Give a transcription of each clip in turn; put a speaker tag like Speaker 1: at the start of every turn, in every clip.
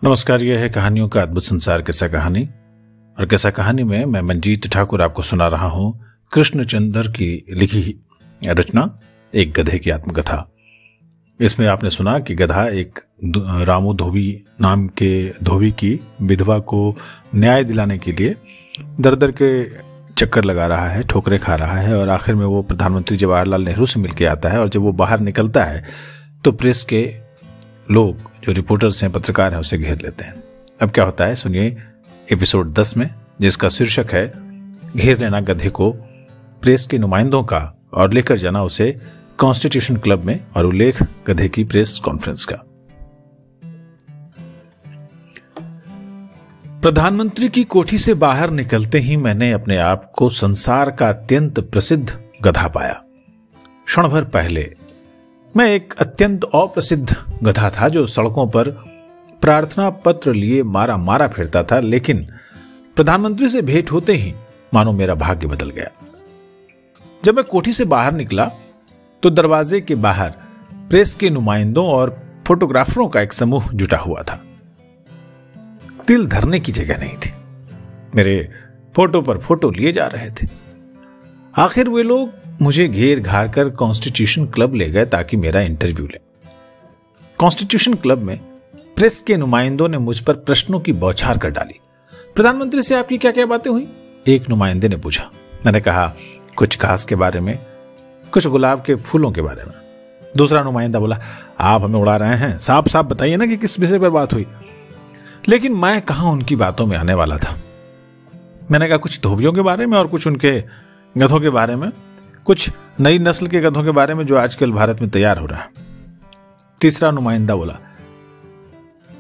Speaker 1: नमस्कार, यह है कहानियों का अद्भुत संसार किस्सा कहानी। और किस्सा कहानी में मैं मंजीत ठाकुर आपको सुना रहा हूं कृष्णचंद्र की लिखी रचना एक गधे की आत्मकथा। इसमें आपने सुना कि गधा एक रामू धोबी नाम के धोबी की विधवा को न्याय दिलाने के लिए दर दर के चक्कर लगा रहा है, ठोकरें खा रहा है और आखिर में वो प्रधानमंत्री जवाहरलाल नेहरू से मिलके आता है। और जब वो बाहर निकलता है तो प्रेस के लोग, जो रिपोर्टर्स हैं, पत्रकार हैं, उसे घेर लेते हैं। अब क्या होता है सुनिए एपिसोड 10 में, जिसका शीर्षक है घेर लेना गधे को, प्रेस के नुमाइंदों का और लेकर जाना उसे कॉन्स्टिट्यूशन क्लब में, और उल्लेख गधे की प्रेस कॉन्फ्रेंस का। प्रधानमंत्री की कोठी से बाहर निकलते ही मैंने अपने आप को संसार का अत्यंत प्रसिद्ध गधा पाया। क्षण भर पहले मैं एक अत्यंत अप्रसिद्ध गधा था जो सड़कों पर प्रार्थना पत्र लिए मारा मारा फिरता था, लेकिन प्रधानमंत्री से भेंट होते ही मानो मेरा भाग्य बदल गया। जब मैं कोठी से बाहर निकला तो दरवाजे के बाहर प्रेस के नुमाइंदों और फोटोग्राफरों का एक समूह जुटा हुआ था। तिल धरने की जगह नहीं थी। मेरे फोटो पर फोटो लिए जा रहे थे। आखिर वे लोग मुझे घेर घार कर कॉन्स्टिट्यूशन क्लब ले गए ताकि मेरा इंटरव्यू ले। कॉन्स्टिट्यूशन क्लब में प्रेस के नुमाइंदों ने मुझ पर प्रश्नों की बौछार कर डाली। प्रधानमंत्री से आपकी क्या क्या बातें हुई? एक नुमाइंदे ने पूछा। मैंने कहा कुछ घास के बारे में, कुछ गुलाब के फूलों के बारे में। दूसरा नुमाइंदा बोला, आप हमें उड़ा रहे हैं, साफ साफ बताइए ना कि किस विषय पर बात हुई। लेकिन मैं कहां उनकी बातों में आने वाला था। मैंने कहा कुछ धोबियों के बारे में और कुछ उनके गधों के बारे में, कुछ नई नस्ल के गधों के बारे में जो आजकल भारत में तैयार हो रहा है। तीसरा नुमाइंदा बोला,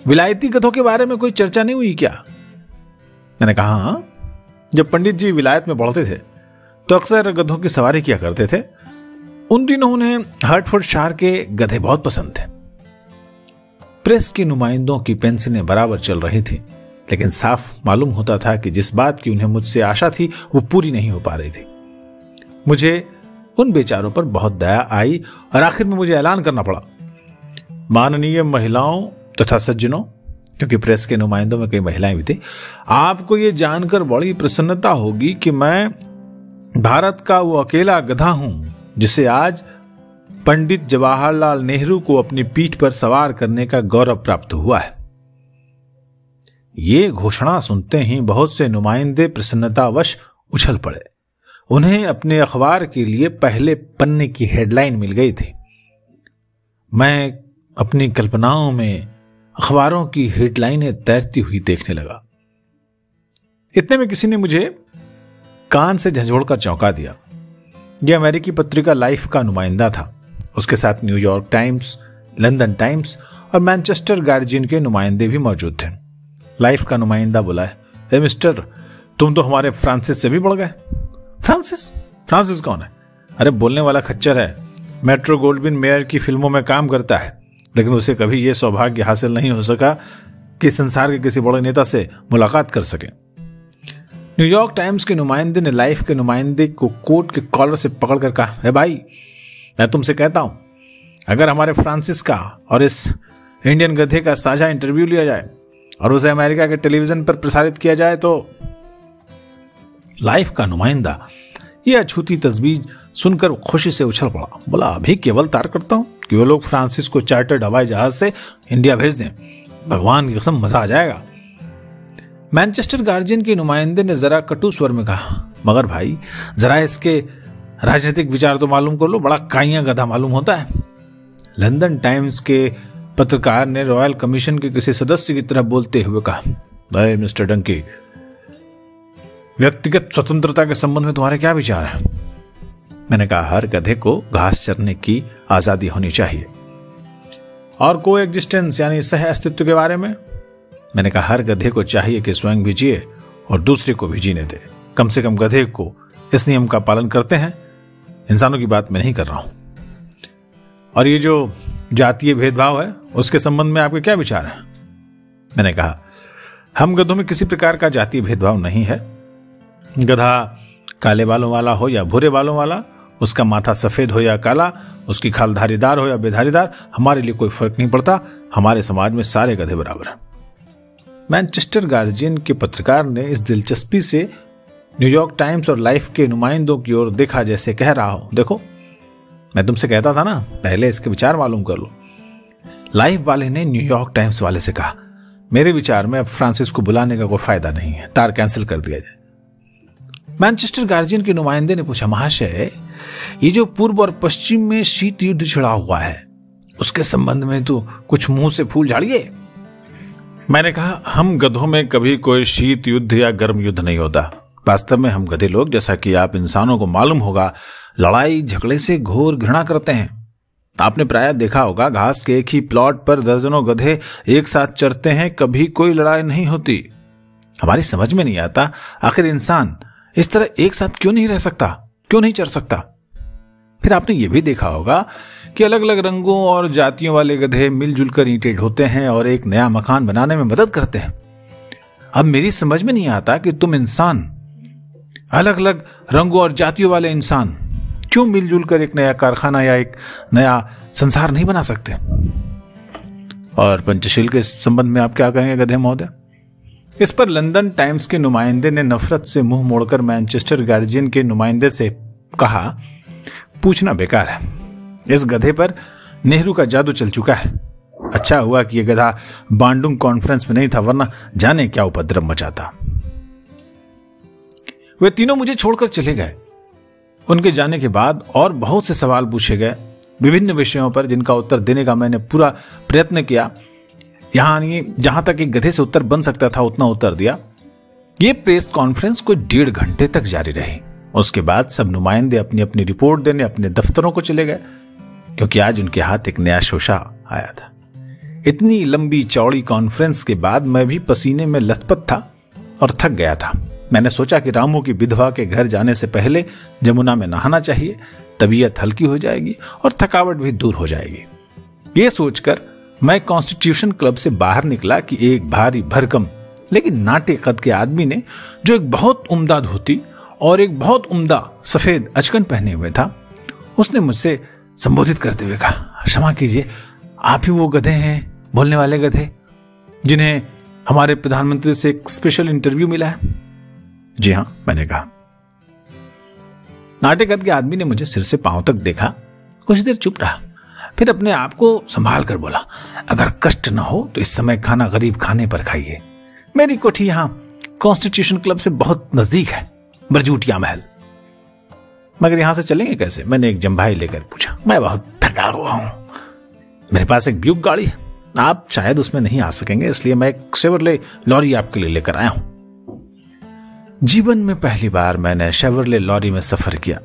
Speaker 1: विलायती गधों के बारे में कोई चर्चा नहीं हुई क्या? मैंने कहा हाँ, जब पंडित जी विलायत में बढ़ते थे तो अक्सर गधों की सवारी किया करते थे। उन दिनों उन्हें हर्टफोर्डशायर के गधे बहुत पसंद थे। प्रेस के नुमाइंदों की पेंसिलें बराबर चल रही थी, लेकिन साफ मालूम होता था कि जिस बात की उन्हें मुझसे आशा थी वो पूरी नहीं हो पा रही थी। मुझे उन बेचारों पर बहुत दया आई और आखिर में मुझे ऐलान करना पड़ा, माननीय महिलाओं तथा सज्जनों, क्योंकि प्रेस के नुमाइंदों में कई महिलाएं भी थी, आपको यह जानकर बड़ी प्रसन्नता होगी कि मैं भारत का वो अकेला गधा हूं जिसे आज पंडित जवाहरलाल नेहरू को अपनी पीठ पर सवार करने का गौरव प्राप्त हुआ है। ये घोषणा सुनते ही बहुत से नुमाइंदे प्रसन्नतावश उछल पड़े। उन्हें अपने अखबार के लिए पहले पन्ने की हेडलाइन मिल गई थी। मैं अपनी कल्पनाओं में अखबारों की हेडलाइनें तैरती हुई देखने लगा। इतने में किसी ने मुझे कान से झंझोड़कर चौंका दिया। यह अमेरिकी पत्रिका लाइफ का नुमाइंदा था। उसके साथ न्यूयॉर्क टाइम्स, लंदन टाइम्स और मैनचेस्टर गार्जियन के नुमाइंदे भी मौजूद थे। लाइफ का नुमाइंदा बोला, ए मिस्टर, तुम तो हमारे फ्रांसिस से भी बढ़ गए। फ्रांसिस कौन है? अरे बोलने वाला खच्चर है। मेट्रो गोल्डविन मेयर की फिल्मों में काम करता है, लेकिन उसे कभी यह सौभाग्य हासिल नहीं हो सका कि संसार के किसी बड़े नेता से मुलाकात कर सके। न्यूयॉर्क टाइम्स के नुमाइंदे ने लाइफ के नुमाइंदे को कोट के कॉलर से पकड़कर कहा, है भाई, मैं तुमसे कहता हूं, अगर हमारे फ्रांसिस का और इस इंडियन गधे का साझा इंटरव्यू लिया जाए और उसे अमेरिका के टेलीविजन पर प्रसारित किया जाए तो। लाइफ का नुमाइंदा यह अछूती तजवीज सुनकर खुशी से उछल पड़ा। बोला, अभी केवल तार करता हूं कि वो लोग फ्रांसिस को चार्टर्ड हवाई जहाज से इंडिया भेज दें। भगवान की कसम, मजा आ जाएगा। मैनचेस्टर गार्जियन के नुमाइंदे ने जरा कटु स्वर में कहा, मगर भाई जरा इसके राजनीतिक विचार तो मालूम कर लो, बड़ा काइया गधा मालूम होता है। लंदन टाइम्स के पत्रकार ने रॉयल कमीशन के किसी सदस्य की तरह बोलते हुए कहा, भाई मिस्टर डंकी, व्यक्तिगत स्वतंत्रता के संबंध में तुम्हारे क्या विचार हैं? मैंने कहा, हर गधे को घास चरने की आजादी होनी चाहिए। और को एग्जिस्टेंस यानी सह अस्तित्व के बारे में? मैंने कहा, हर गधे को चाहिए कि स्वयं भी जिए और दूसरे को भी जीने दे। कम से कम गधे को इस नियम का पालन करते हैं। इंसानों की बात मैं नहीं कर रहा हूं। और ये जो जातीय भेदभाव है उसके संबंध में आपके क्या विचार हैं? मैंने कहा, हम गधों में किसी प्रकार का जातीय भेदभाव नहीं है। गधा काले बालों वाला हो या भूरे बालों वाला, उसका माथा सफेद हो या काला, उसकी खाल धारीदार हो या बेधारीदार, हमारे लिए कोई फर्क नहीं पड़ता। हमारे समाज में सारे गधे बराबर हैं। मैनचेस्टर गार्जियन के पत्रकार ने इस दिलचस्पी से न्यूयॉर्क टाइम्स और लाइफ के नुमाइंदों की ओर देखा जैसे कह रहा हो, देखो मैं तुमसे कहता था ना, पहले इसके विचार मालूम कर लो। लाइफ वाले ने न्यूयॉर्क टाइम्स वाले से कहा, मेरे विचार में अब फ्रांसिस को बुलाने का कोई फायदा नहीं है, तार कैंसिल कर दिया जाए। मैनचेस्टर गार्जियन के नुमाइंदे ने पूछा, महाशय ये जो पूर्व और पश्चिम में शीत युद्ध छिड़ा हुआ है उसके संबंध में तो कुछ मुंह से फूल झाड़िए। मैंने कहा, हम गधों में कभी कोई शीत युद्ध या गर्म युद्ध नहीं होता। वास्तव में हम गधे लोग, जैसा कि आप इंसानों को मालूम होगा, लड़ाई झगड़े से घोर घृणा करते हैं। आपने प्रायः देखा होगा, घास के एक ही प्लॉट पर दर्जनों गधे एक साथ चरते हैं, कभी कोई लड़ाई नहीं होती। हमारी समझ में नहीं आता आखिर इंसान इस तरह एक साथ क्यों नहीं रह सकता, क्यों नहीं चर सकता। फिर आपने यह भी देखा होगा कि अलग अलग रंगों और जातियों वाले गधे मिलजुल कर ईंटें ढोते हैं और एक नया मकान बनाने में मदद करते हैं। अब मेरी समझ में नहीं आता कि तुम इंसान, अलग अलग रंगों और जातियों वाले इंसान, क्यों मिलजुल कर एक नया कारखाना या एक नया संसार नहीं बना सकते। और पंचशील के संबंध में आप क्या कहेंगे गधे महोदय? इस पर लंदन टाइम्स के नुमाइंदे ने नफरत से मुंह मोड़कर मैनचेस्टर गार्जियन के नुमाइंदे से कहा, पूछना बेकार है, इस गधे पर नेहरू का जादू चल चुका है। अच्छा हुआ कि यह गधा बांडुंग कॉन्फ्रेंस में नहीं था, वरना जाने क्या उपद्रव मचाता। वे तीनों मुझे छोड़कर चले गए। उनके जाने के बाद और बहुत से सवाल पूछे गए विभिन्न विषयों पर, जिनका उत्तर देने का मैंने पूरा प्रयत्न किया। जहां तक एक गधे से उत्तर बन सकता था उतना उत्तर दिया। यह प्रेस कॉन्फ्रेंस को 1.5 घंटे तक जारी रही। उसके बाद सब नुमाइंदे अपनी अपनी रिपोर्ट देने अपने दफ्तरों को चले गए, क्योंकि आज उनके हाथ एक नया शोशा आया था। इतनी लंबी चौड़ी कॉन्फ्रेंस के बाद मैं भी पसीने में लथपथ था और थक गया था। मैंने सोचा कि रामू की विधवा के घर जाने से पहले जमुना में नहाना चाहिए, तबीयत हल्की हो जाएगी और थकावट भी दूर हो जाएगी। ये सोचकर मैं कॉन्स्टिट्यूशन क्लब से बाहर निकला कि एक भारी भरकम लेकिन नाटे कद के आदमी ने, जो एक बहुत उम्दा धोती और एक बहुत उम्दा सफेद अचकन पहने हुए था, उसने मुझसे संबोधित करते हुए कहा, क्षमा कीजिए, आप ही वो गधे हैं, बोलने वाले गधे, जिन्हें हमारे प्रधानमंत्री से एक स्पेशल इंटरव्यू मिला है? जी हां, मैंने कहा। नाटे कद के आदमी ने मुझे सिर से पांव तक देखा, कुछ देर चुप रहा, फिर अपने आप को संभाल कर बोला, अगर कष्ट न हो तो इस समय खाना गरीब खाने पर खाइए। मेरी कोठी यहां कॉन्स्टिट्यूशन क्लब से बहुत नजदीक है, बरजूटिया महल। मगर यहां से चलेंगे कैसे? मैंने एक जम्भाई लेकर पूछा। मैं बहुत थका हुआ हूं, मेरे पास एक ब्यूक गाड़ी है, आप शायद उसमें नहीं आ सकेंगे, इसलिए मैं एक शेवरले लॉरी आपके लिए लेकर आया हूं। जीवन में पहली बार मैंने शेवरले लॉरी में सफर किया।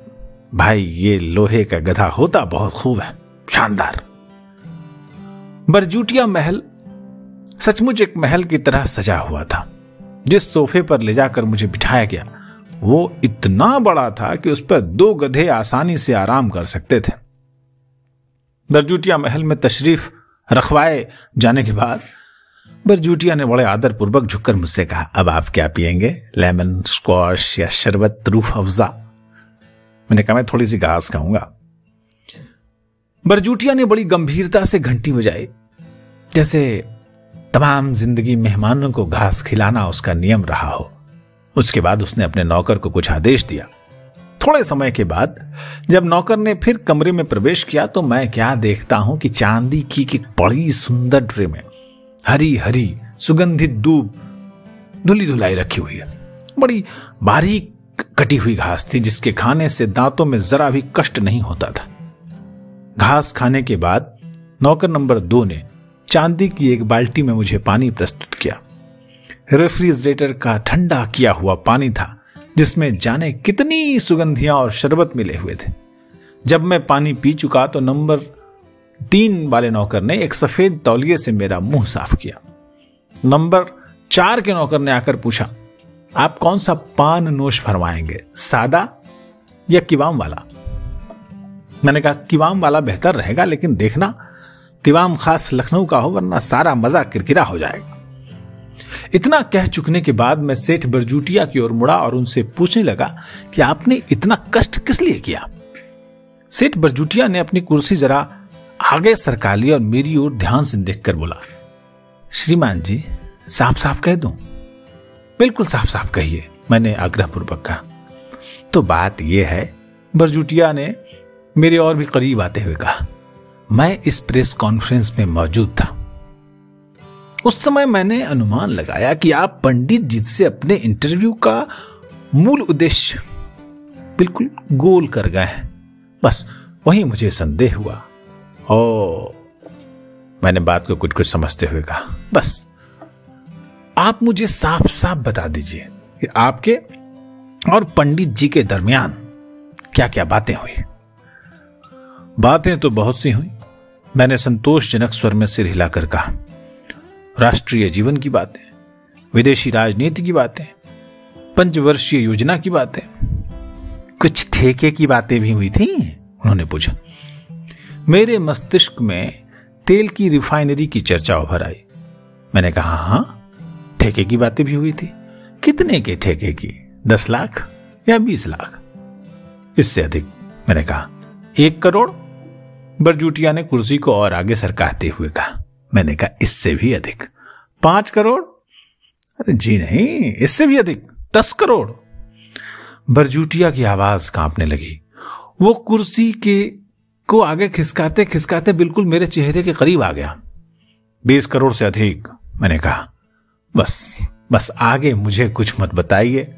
Speaker 1: भाई, ये लोहे का गधा होता बहुत खूब है, शानदार। बरजूटिया महल सचमुच एक महल की तरह सजा हुआ था। जिस सोफे पर ले जाकर मुझे बिठाया गया वो इतना बड़ा था कि उस पर 2 गधे आसानी से आराम कर सकते थे। बरजूटिया महल में तशरीफ रखवाए जाने के बाद बरजूटिया ने बड़े आदर पूर्वक झुककर मुझसे कहा, अब आप क्या पिएंगे, लेमन, स्क्वॉश या शरबत रूह अफ़ज़ा? मैंने कहा, मैं थोड़ी सी घास खाऊंगा। बरजूटिया ने बड़ी गंभीरता से घंटी बजाई, जैसे तमाम जिंदगी मेहमानों को घास खिलाना उसका नियम रहा हो। उसके बाद उसने अपने नौकर को कुछ आदेश दिया। थोड़े समय के बाद जब नौकर ने फिर कमरे में प्रवेश किया तो मैं क्या देखता हूं कि चांदी की एक बड़ी सुंदर ट्रे में हरी हरी सुगंधित दूब धुली धुलाई रखी हुई है। बड़ी बारीक कटी हुई घास थी, जिसके खाने से दांतों में जरा भी कष्ट नहीं होता था। घास खाने के बाद नौकर नंबर 2 ने चांदी की एक बाल्टी में मुझे पानी प्रस्तुत किया। रेफ्रिजरेटर का ठंडा किया हुआ पानी था, जिसमें जाने कितनी सुगंधियां और शरबत मिले हुए थे। जब मैं पानी पी चुका तो नंबर 3 वाले नौकर ने एक सफेद तौलिए से मेरा मुंह साफ किया। नंबर 4 के नौकर ने आकर पूछा, आप कौन सा पान नोश फरमाएंगे, सादा या किवाम वाला? मैंने कहा, किवाम वाला बेहतर रहेगा, लेकिन देखना किवाम खास लखनऊ का हो, वरना सारा मजा किरकिरा हो जाएगा। इतना कह चुकने के बाद मैं सेठ बरजूटिया की ओर मुड़ा और उनसे पूछने लगा कि आपने इतना कष्ट किस लिए किया। सेठ बरजूटिया ने अपनी कुर्सी जरा आगे सरका ली और मेरी ओर ध्यान से देखकर बोला, श्रीमान जी, साफ साफ कह दूं? बिल्कुल साफ साफ कहिए, मैंने आग्रहपूर्वक कहा। तो बात यह है, बरजूटिया ने मेरे और भी करीब आते हुए कहा, मैं इस प्रेस कॉन्फ्रेंस में मौजूद था। उस समय मैंने अनुमान लगाया कि आप पंडित जी से अपने इंटरव्यू का मूल उद्देश्य बिल्कुल गोल कर गए हैं। बस वही मुझे संदेह हुआ। मैंने बात को कुछ कुछ समझते हुए कहा, बस आप मुझे साफ साफ बता दीजिए कि आपके और पंडित जी के दरमियान क्या क्या बातें हुई। बातें तो बहुत सी हुई, मैंने संतोषजनक स्वर में सिर हिलाकर कहा। राष्ट्रीय जीवन की बातें, विदेशी राजनीति की बातें, पंचवर्षीय योजना की बातें, कुछ ठेके की बातें भी हुई थी, उन्होंने पूछा। मेरे मस्तिष्क में तेल की रिफाइनरी की चर्चा उभर आई। मैंने कहा, हाँ, ठेके की बातें भी हुई थी। कितने के ठेके की? 10 लाख या 20 लाख? इससे अधिक, मैंने कहा। 1 करोड़? बरजूटिया ने कुर्सी को और आगे सरकाते हुए कहा। मैंने कहा, इससे भी अधिक। 5 करोड़? अरे जी नहीं, इससे भी अधिक, 10 करोड़। बरजूटिया की आवाज कांपने लगी। वो कुर्सी को आगे खिसकाते खिसकाते बिल्कुल मेरे चेहरे के करीब आ गया। 20 करोड़ से अधिक, मैंने कहा। बस आगे मुझे कुछ मत बताइए।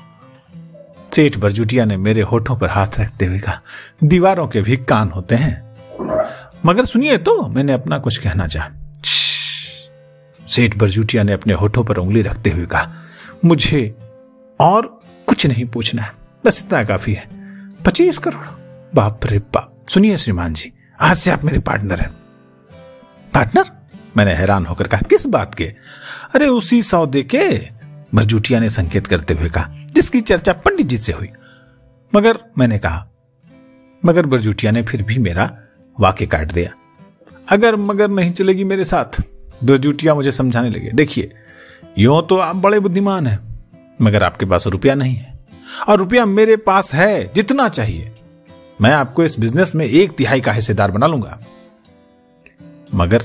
Speaker 1: सेठ बरजूटिया ने मेरे होठों पर हाथ रखते हुए कहा, दीवारों के भी कान होते हैं। मगर सुनिए तो, मैंने अपना कुछ कहना चाहा। सेठ बरजूटिया ने अपने होठों पर उंगली रखते हुए कहा, मुझे और कुछ नहीं पूछना है, बस इतना काफी है। 25 करोड़? बाप रे बाप। सुनिए श्रीमान जी, आज से आप मेरे पार्टनर हैं। पार्टनर? मैंने हैरान होकर कहा, किस बात के? अरे उसी सौदे के, बरजूटिया ने संकेत करते हुए कहा, जिसकी चर्चा पंडित जी से हुई। मगर, मैंने कहा। मगर बरजूटिया ने फिर भी मेरा वाक्य काट दिया। अगर मगर नहीं चलेगी मेरे साथ। बरजूटिया मुझे समझाने लगे, देखिए, यूं तो आप बड़े बुद्धिमान हैं, मगर आपके पास रुपया नहीं है, और रुपया मेरे पास है, जितना चाहिए। मैं आपको इस बिजनेस में 1/3 का हिस्सेदार बना लूंगा। मगर,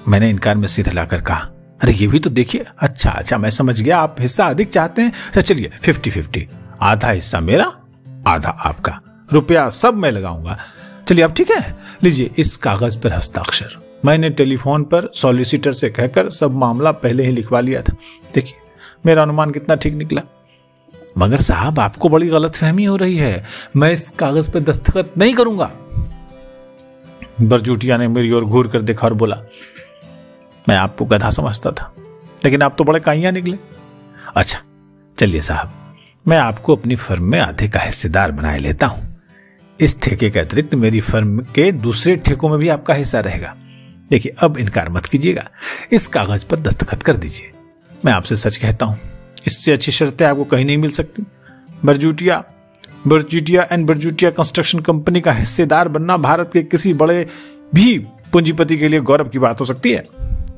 Speaker 1: मैंने इनकार में सिर हिलाकर कहा, अरे ये भी तो देखिए। अच्छा, मैं समझ गया, आप हिस्सा अधिक चाहते हैं। अच्छा चलिए, 50-50, आधा हिस्सा मेरा, आधा आपका। रुपया सब मैं लगाऊंगा। चलिए अब ठीक है, लीजिए इस कागज पर हस्ताक्षर। मैंने टेलीफोन पर सॉलिसिटर से कहकर सब मामला पहले ही लिखवा लिया था। देखिए मेरा अनुमान कितना ठीक निकला। मगर साहब, आपको बड़ी गलतफहमी हो रही है, मैं इस कागज पर दस्तखत नहीं करूंगा। बरजूटिया ने मेरी ओर घूर कर देखा और बोला, मैं आपको गधा समझता था, लेकिन आप तो बड़े काइयां निकले। अच्छा चलिए साहब, मैं आपको अपनी फर्म में आधे का हिस्सेदार बनाए लेता हूं। इस ठेके के अतिरिक्त मेरी फर्म के दूसरे ठेकों में भी आपका हिस्सा रहेगा। देखिए अब इनकार मत कीजिएगा, इस कागज पर दस्तखत कर दीजिए। मैं आपसे सच कहता हूं, इससे अच्छी शर्तें आपको कहीं नहीं मिल सकती। बरजूटिया एंड बरजूटिया कंस्ट्रक्शन कंपनी का हिस्सेदार बनना भारत के किसी बड़े भी पूंजीपति के लिए गौरव की बात हो सकती है।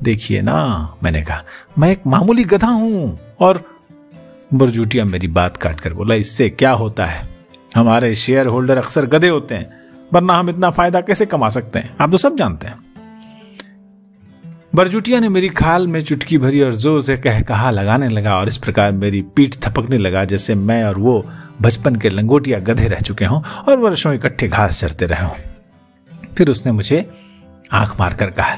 Speaker 1: देखिए ना, मैंने कहा, मैं एक मामूली गधा हूं। और बरजूटिया मेरी बात काटकर बोला, इससे क्या होता है, हमारे शेयर होल्डर अक्सर गधे होते हैं, वरना हम इतना फायदा कैसे कमा सकते हैं, आप तो सब जानते हैं। बरजूटिया ने मेरी खाल में चुटकी भरी और जोर से कहा लगाने लगा, और इस प्रकार मेरी पीठ थपकने लगा जैसे मैं और वो बचपन के लंगोटिया गधे रह चुके हों और वर्षों इकट्ठे घास चरते रहे हों। फिर उसने मुझे आंख मारकर कहा,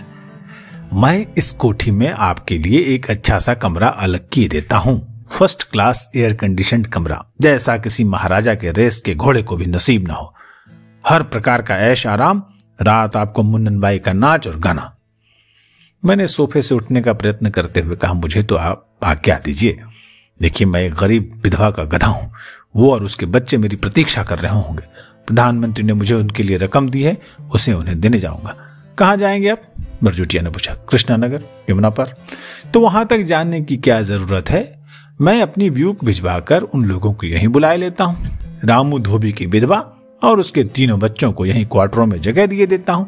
Speaker 1: मैं इस कोठी में आपके लिए एक अच्छा सा कमरा अलग किए देता हूं, फर्स्ट क्लास एयर कंडीशनड कमरा, जैसा किसी महाराजा के रेस के घोड़े को भी नसीब ना हो। हर प्रकार का ऐश आराम, रात आपको मुन्नन बाई का नाच और गाना। मैंने सोफे से उठने का प्रयत्न करते हुए कहा, मुझे तो आप आज्ञा दीजिए। देखिए मैं एक गरीब विधवा का गधा हूं, वो और उसके बच्चे मेरी प्रतीक्षा कर रहे होंगे। प्रधानमंत्री ने मुझे उनके लिए रकम दी है, उसे उन्हें देने जाऊंगा। कहां जाएंगे आप? बरजूटिया ने पूछा। कृष्णानगर, यमुना पर। तो वहां तक जाने की क्या जरूरत है, मैं अपनी व्यूक भिजवाकर उन लोगों को यहीं बुलाए लेता हूं। रामू धोबी की विधवा और उसके 3 बच्चों को यहीं क्वार्टरों में जगह दिए देता हूं,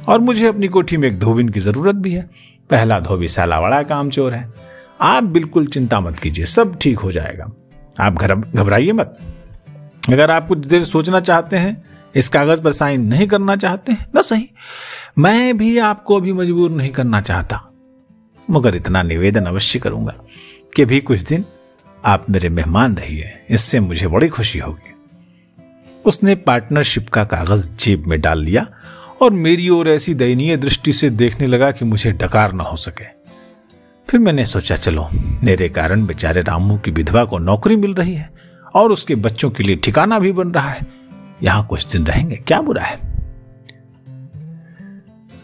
Speaker 1: और मुझे अपनी कोठी में एक धोबिन की जरूरत भी है। पहला धोबी साला बड़ा कामचोर है। आप बिल्कुल चिंता मत कीजिए, सब ठीक हो जाएगा, आप घबराइए मत। अगर आप कुछ देर सोचना चाहते हैं, इस कागज पर साइन नहीं करना चाहते हैं, न सही, मैं भी आपको भी मजबूर नहीं करना चाहता। मगर इतना निवेदन अवश्य करूंगा कि भी कुछ दिन आप मेरे मेहमान रहिए, इससे मुझे बड़ी खुशी होगी। उसने पार्टनरशिप का कागज जेब में डाल लिया और मेरी ओर ऐसी दयनीय दृष्टि से देखने लगा कि मुझे डकार न हो सके। फिर मैंने सोचा, चलो मेरे कारण बेचारे रामू की विधवा को नौकरी मिल रही है और उसके बच्चों के लिए ठिकाना भी बन रहा है, यहां कुछ दिन रहेंगे, क्या बुरा है।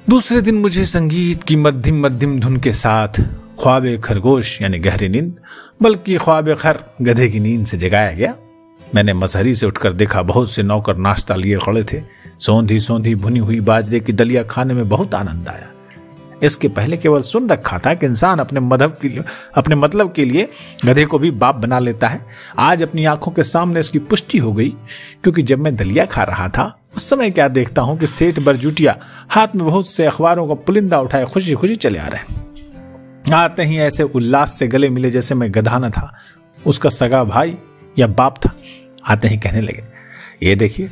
Speaker 1: दूसरे दिन मुझे संगीत की मध्यम मध्यम धुन के साथ ख्वाबे खरगोश यानी गहरी नींद, बल्कि ख्वाबे खर गधे की नींद से जगाया गया। मैंने मसहरी से उठकर देखा, बहुत से नौकर नाश्ता लिए खड़े थे। सौंधी सौंधी भुनी हुई बाजरे की दलिया खाने में बहुत आनंद आया। इसके पहले केवल सुन रखा था कि इंसान अपने मतलब के लिए गधे को भी बाप बना लेता है। आज अपनी आंखों के सामने इसकी पुष्टि हो गई, क्योंकि जब मैं दलिया खा रहा था उस समय क्या देखता हूं कि सेठ बरजूटिया हाथ में बहुत से अखबारों का पुलिंदा उठाए खुशी खुशी चले आ रहे हैं। आते ही ऐसे उल्लास से गले मिले जैसे मैं गधा न था, उसका सगा भाई या बाप था। आते ही कहने लगे, ये देखिए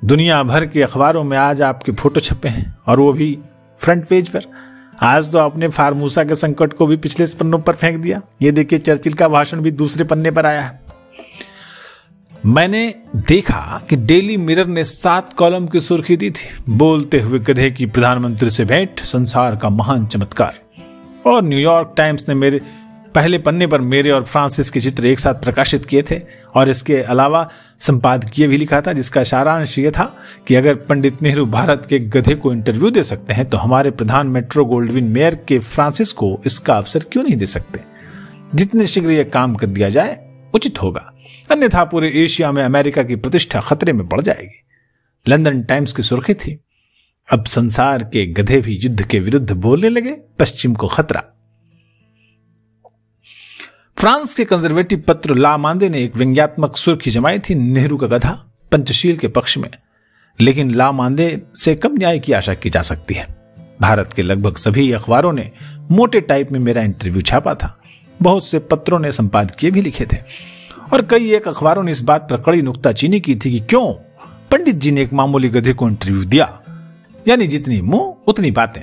Speaker 1: दुनिया भर के अखबारों में आज आपके फोटो छपे हैं, और वो भी फ्रंट पेज पर। आज तो आपने फार्मूसा के संकट को भी पिछले पन्नों पर फेंक दिया। ये देखिए चर्चिल का भाषण भी दूसरे पन्ने पर आया है। मैंने देखा कि डेली मिरर ने 7 कॉलम की सुर्खी दी थी, बोलते हुए गधे की प्रधानमंत्री से भेंट, संसार का महान चमत्कार। और न्यूयॉर्क टाइम्स ने मेरे पहले पन्ने पर मेरे और फ्रांसिस के चित्र एक साथ प्रकाशित किए थे, और इसके अलावा संपादकीय भी लिखा था, जिसका सारांश ये था कि अगर पंडित नेहरू भारत के गधे को इंटरव्यू दे सकते हैं तो हमारे प्रधान मेट्रो गोल्डविन मेयर के फ्रांसिस को इसका अवसर क्यों नहीं दे सकते। जितने शीघ्र यह काम कर दिया जाए उचित होगा, अन्यथा पूरे एशिया में अमेरिका की प्रतिष्ठा खतरे में बढ़ जाएगी। लंदन टाइम्स की सुर्खी थी, अब संसार के गधे भी युद्ध के विरुद्ध बोलने लगे, पश्चिम को खतरा। फ्रांस के कंजर्वेटिव पत्र ला मांदे ने एक व्यंग्यात्मक सुर्खी जमाई थी, नेहरू का गधा पंचशील के पक्ष में। लेकिन ला मांदे से कम न्याय की आशा की जा सकती है। भारत के लगभग सभी अखबारों ने मोटे टाइप में मेरा इंटरव्यू छापा था। बहुत से पत्रों ने संपादकीय भी लिखे थे, और कई एक अखबारों ने इस बात पर कड़ी नुक्ताचीनी की थी कि क्यों पंडित जी ने एक मामूली गधे को इंटरव्यू दिया, यानी जितनी मुंह उतनी बातें।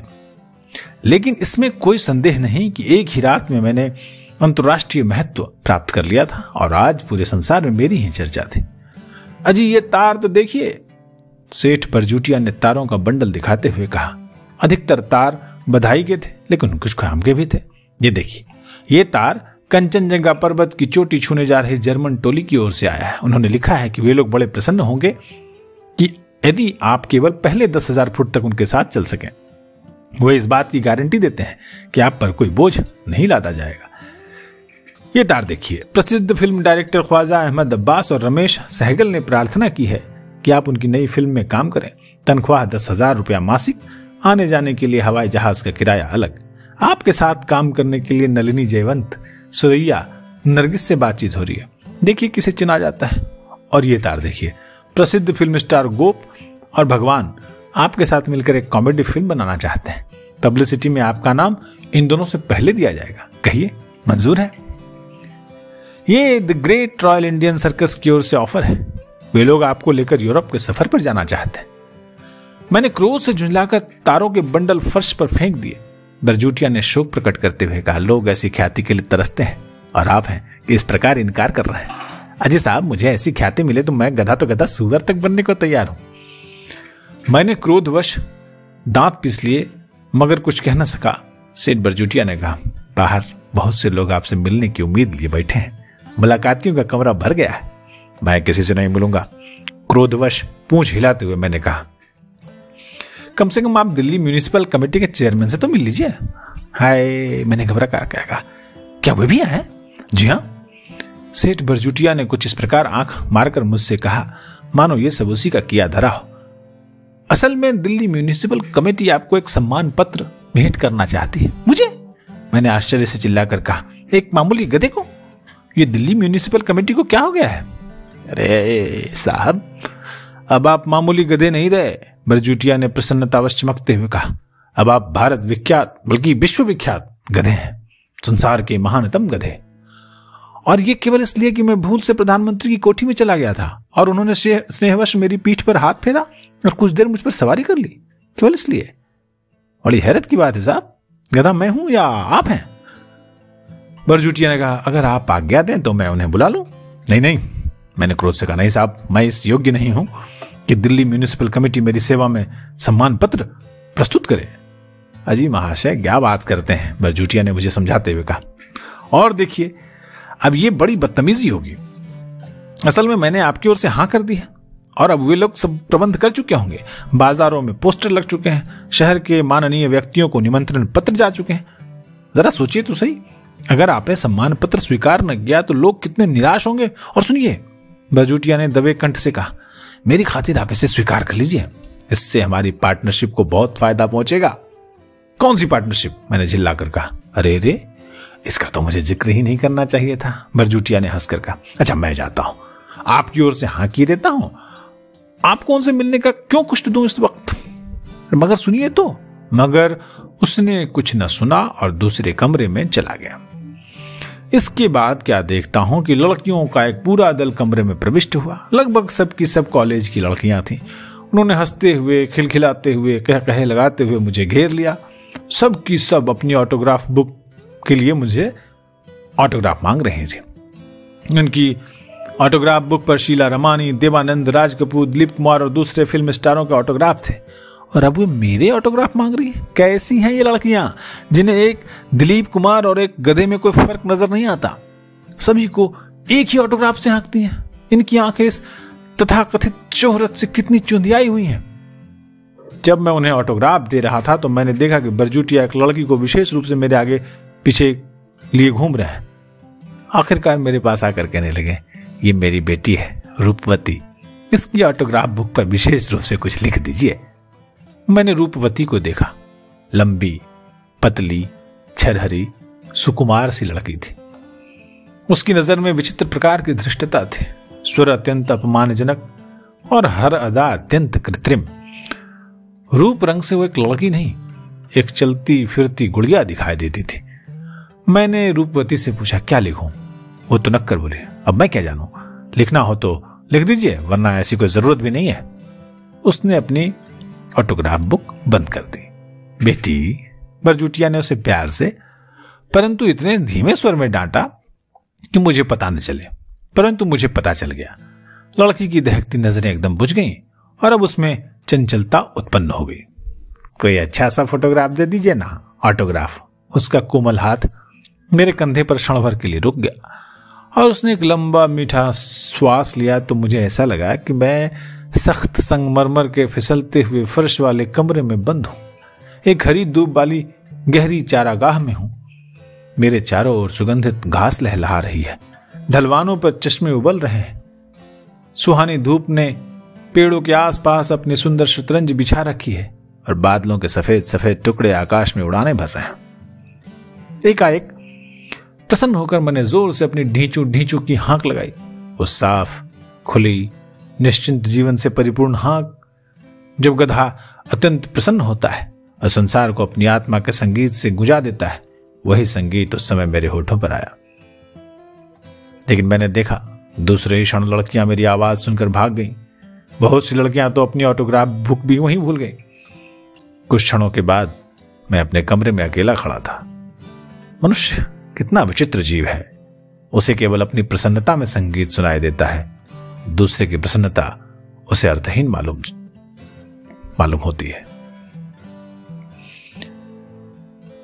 Speaker 1: लेकिन इसमें कोई संदेह नहीं कि एक ही रात में मैंने अंतर्राष्ट्रीय महत्व प्राप्त कर लिया था, और आज पूरे संसार में मेरी ही चर्चा थी। अजी ये तार तो देखिए, सेठ बरजूटिया ने तारों का बंडल दिखाते हुए कहा। अधिकतर तार बधाई के थे, लेकिन कुछ काम के भी थे। ये देखिए, ये तार कंचनजंगा पर्वत की चोटी छूने जा रही जर्मन टोली की ओर से आया है। उन्होंने लिखा है कि वे लोग बड़े प्रसन्न होंगे कि यदि आप केवल पहले 10,000 फुट तक उनके साथ चल सकें। वे इस बात की गारंटी देते हैं कि आप पर कोई बोझ नहीं लादा जाएगा। ये तार देखिए, प्रसिद्ध फिल्म डायरेक्टर ख्वाजा अहमद अब्बास और रमेश सहगल ने प्रार्थना की है कि आप उनकी नई फिल्म में काम करें। तनख्वाह 10,000 रुपया मासिक, आने जाने के लिए हवाई जहाज का किराया अलग। आपके साथ काम करने के लिए नलिनी जयवंत, सुरैया, नरगिस से बातचीत हो रही है। देखिए किसे चुना जाता है। और ये तार देखिए, प्रसिद्ध फिल्म स्टार गोप और भगवान आपके साथ मिलकर एक कॉमेडी फिल्म बनाना चाहते हैं। पब्लिसिटी में आपका नाम इन दोनों से पहले दिया जाएगा, कहिए मंजूर है? ये the great royal Indian circus की ओर से ऑफर है। वे लोग आपको लेकर यूरोप के सफर पर जाना चाहते हैं। मैंने क्रोध से झुंझलाकर तारों के बंडल फर्श पर फेंक दिए। बरजूटिया ने शोक प्रकट करते हुए कहा, लोग ऐसी ख्याति के लिए तरसते हैं और आप हैं कि इस प्रकार इनकार कर रहे हैं। अजय साहब, मुझे ऐसी ख्याति मिले तो मैं गधा तो गधा सुअर तक बनने को तैयार हूं। मैंने क्रोधवश दांत पीस लिए, मगर कुछ कह न सका। सेठ बरजूटिया ने कहा, बाहर बहुत से लोग आपसे मिलने की उम्मीद लिए बैठे हैं। मुलाकातियों का कमरा भर गया है। मैं किसी से नहीं मिलूंगा। क्रोधवश पूंछ हिलाते हुए मैंने कहा, कम से कम आप दिल्ली म्यूनिसिपल कमेटी के चेयरमैन से तो मिल लीजिए। हाय, मैंने घबरा कर कहा, क्या वे भी हैं? जी हाँ। सेठ बरजूटिया ने कुछ इस प्रकार आंख मारकर मुझसे कहा मानो ये सब उसी का किया धरा हो। असल में दिल्ली म्यूनिसिपल कमेटी आपको एक सम्मान पत्र भेंट करना चाहती है। मुझे? मैंने आश्चर्य से चिल्लाकर कहा, एक मामूली गधे को? ये दिल्ली म्यूनिसिपल कमेटी को क्या हो गया है? अरे साहब, अब आप मामूली गधे नहीं रहे, बरजूटिया ने प्रसन्नतावश चमकते हुए कहा। अब आप भारत विख्यात बल्कि विश्व विख्यात गधे हैं, संसार के महानतम गधे। और ये केवल इसलिए कि मैं भूल से प्रधानमंत्री की कोठी में चला गया था और उन्होंने स्नेहवश मेरी पीठ पर हाथ फेरा और कुछ देर मुझ पर सवारी कर ली, केवल इसलिए? बड़ी हैरत की बात है साहब। गधा मैं हूं या आप हैं? बरजूटिया ने कहा, अगर आप आज्ञा दें तो मैं उन्हें बुला लूं। नहीं नहीं, मैंने क्रोध से कहा, नहीं साहब, मैं इस योग्य नहीं हूं कि दिल्ली म्यूनिसिपल कमेटी मेरी सेवा में सम्मान पत्र प्रस्तुत करे। अजी महाशय, क्या बात करते हैं, बरजूटिया ने मुझे समझाते हुए कहा। और देखिए, अब ये बड़ी बदतमीजी होगी। असल में मैंने आपकी ओर से हां कर दी है और अब वे लोग सब प्रबंध कर चुके होंगे। बाजारों में पोस्टर लग चुके हैं, शहर के माननीय व्यक्तियों को निमंत्रण पत्र जा चुके हैं। जरा सोचिए तो सही, अगर आपने सम्मान पत्र स्वीकार न किया तो लोग कितने निराश होंगे। और सुनिए, बरजूटिया ने दबे कंठ से कहा, मेरी खातिर आप इसे स्वीकार कर लीजिए, इससे हमारी पार्टनरशिप को बहुत फायदा पहुंचेगा। कौन सी पार्टनरशिप? मैंने चिल्लाकर कहा। अरे रे, इसका तो मुझे जिक्र ही नहीं करना चाहिए था, बरजूटिया ने हंसकर कहा। अच्छा, मैं जाता हूं, आपकी ओर से हां किए देता हूं। आपको उनसे मिलने का क्यों कष्ट दूं इस वक्त? मगर सुनिए तो। मगर उसने कुछ न सुना और दूसरे कमरे में चला गया। इसके बाद क्या देखता हूं कि लड़कियों का एक पूरा दल कमरे में प्रविष्ट हुआ। लगभग सबकी सब कॉलेज की लड़कियां थीं। उन्होंने हंसते हुए, खिलखिलाते हुए, कह कहे लगाते हुए मुझे घेर लिया। सब की सब अपनी ऑटोग्राफ बुक के लिए मुझे ऑटोग्राफ मांग रहे थे। उनकी ऑटोग्राफ बुक पर शीला रमानी, देवानंद, राज कपूर, दिलीप कुमार और दूसरे फिल्म स्टारों के ऑटोग्राफ थे। और अब वो मेरे ऑटोग्राफ मांग रही है। कैसी हैं ये लड़कियां जिन्हें एक दिलीप कुमार और एक गधे में कोई फर्क नजर नहीं आता? सभी को एक ही ऑटोग्राफ से हाँकती हैं। इनकी आंखें इस तथाकथित शोहरत से कितनी चुंधियाई हुई हैं। जब मैं उन्हें ऑटोग्राफ दे रहा था तो मैंने देखा कि बरजूटिया एक लड़की को विशेष रूप से मेरे आगे पीछे लिए घूम रहा है। आखिरकार मेरे पास आकर कहने लगे, ये मेरी बेटी है रूपवती, इसकी ऑटोग्राफ बुक पर विशेष रूप से कुछ लिख दीजिए। मैंने रूपवती को देखा। लंबी, पतली, छरहरी, सुकुमार सी लड़की थी। उसकी नजर में विचित्र प्रकार की धृष्टता थी। स्वर अत्यंत अपमानजनक और हर अदा अत्यंत कृत्रिम। रूप रंग से वो एक लड़की नहीं, एक चलती फिरती गुड़िया दिखाई देती थी। मैंने रूपवती से पूछा, क्या लिखूं? वो तो नक्कर बोले, अब मैं क्या जानूं, लिखना हो तो लिख दीजिए, वरना ऐसी कोई जरूरत भी नहीं है। उसने अपनी ऑटोग्राफ बुक बंद कर दी। बेटी, बरजूटिया ने उसे प्यार से परंतु इतने धीमे स्वर में डांटा कि मुझे पता न चले, परंतु मुझे पता चल गया। लड़की की दहकती नजरें एकदम बुझ गईं और अब उसमें चंचलता उत्पन्न हो गई। कोई अच्छा सा फोटोग्राफ दे दीजिए ना, ऑटोग्राफ। उसका कोमल हाथ मेरे कंधे पर क्षण भर के लिए रुक गया और उसने एक लंबा मीठा श्वास लिया तो मुझे ऐसा लगा कि मैं सख्त संगमरमर के फिसलते हुए फर्श वाले कमरे में बंद हूं, एक हरी धूप वाली गहरी चारागाह में हूं। मेरे चारों ओर सुगंधित घास लहलहा रही है, ढलवानों पर चश्मे उबल रहे हैं। सुहानी धूप ने पेड़ों के आसपास अपनी सुंदर शतरंज बिछा रखी है और बादलों के सफेद सफेद टुकड़े आकाश में उड़ाने भर रहे हैं। एकाएक प्रसन्न होकर मैंने जोर से अपनी ढींचू ढींचू की हाँक लगाई। वो साफ, खुली, निश्चिंत जीवन से परिपूर्ण हाँक। जब गधा अत्यंत प्रसन्न होता है और संसार को अपनी आत्मा के संगीत से गुंजा देता है, वही संगीत उस समय मेरे होठों पर आया। लेकिन मैंने देखा दूसरे ही क्षण लड़कियां मेरी आवाज सुनकर भाग गईं। बहुत सी लड़कियां तो अपनी ऑटोग्राफ बुक भी वहीं भूल गईं। कुछ क्षणों के बाद मैं अपने कमरे में अकेला खड़ा था। मनुष्य कितना विचित्र जीव है। उसे केवल अपनी प्रसन्नता में संगीत सुनाई देता है, दूसरे की प्रसन्नता उसे अर्थहीन मालूम होती है।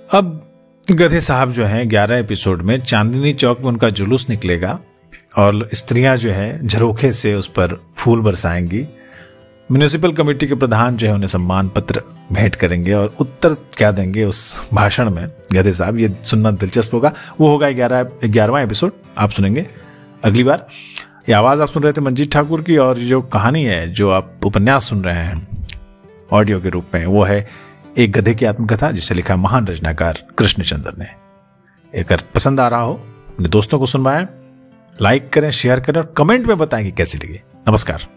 Speaker 1: अब गधे साहब जो हैं 11 एपिसोड में चांदनी चौक में उनका जुलूस निकलेगा और स्त्रियां जो है झरोखे से उस पर फूल बरसाएंगी। म्युनिसिपल कमेटी के प्रधान जो है उन्हें सम्मान पत्र भेंट करेंगे और उत्तर क्या देंगे उस भाषण में गधे साहब, ये सुनना दिलचस्प होगा। वो होगा 11वां एपिसोड, आप सुनेंगे अगली बार। ये आवाज आप सुन रहे थे मंजीत ठाकुर की, और जो कहानी है, जो आप उपन्यास सुन रहे हैं ऑडियो के रूप में, वो है एक गधे की आत्मकथा जिसे लिखा महान रचनाकार कृष्णचंद्र ने। अगर पसंद आ रहा हो अपने दोस्तों को सुनवाएं, लाइक करें, शेयर करें और कमेंट में बताएं कि कैसी लगी। नमस्कार।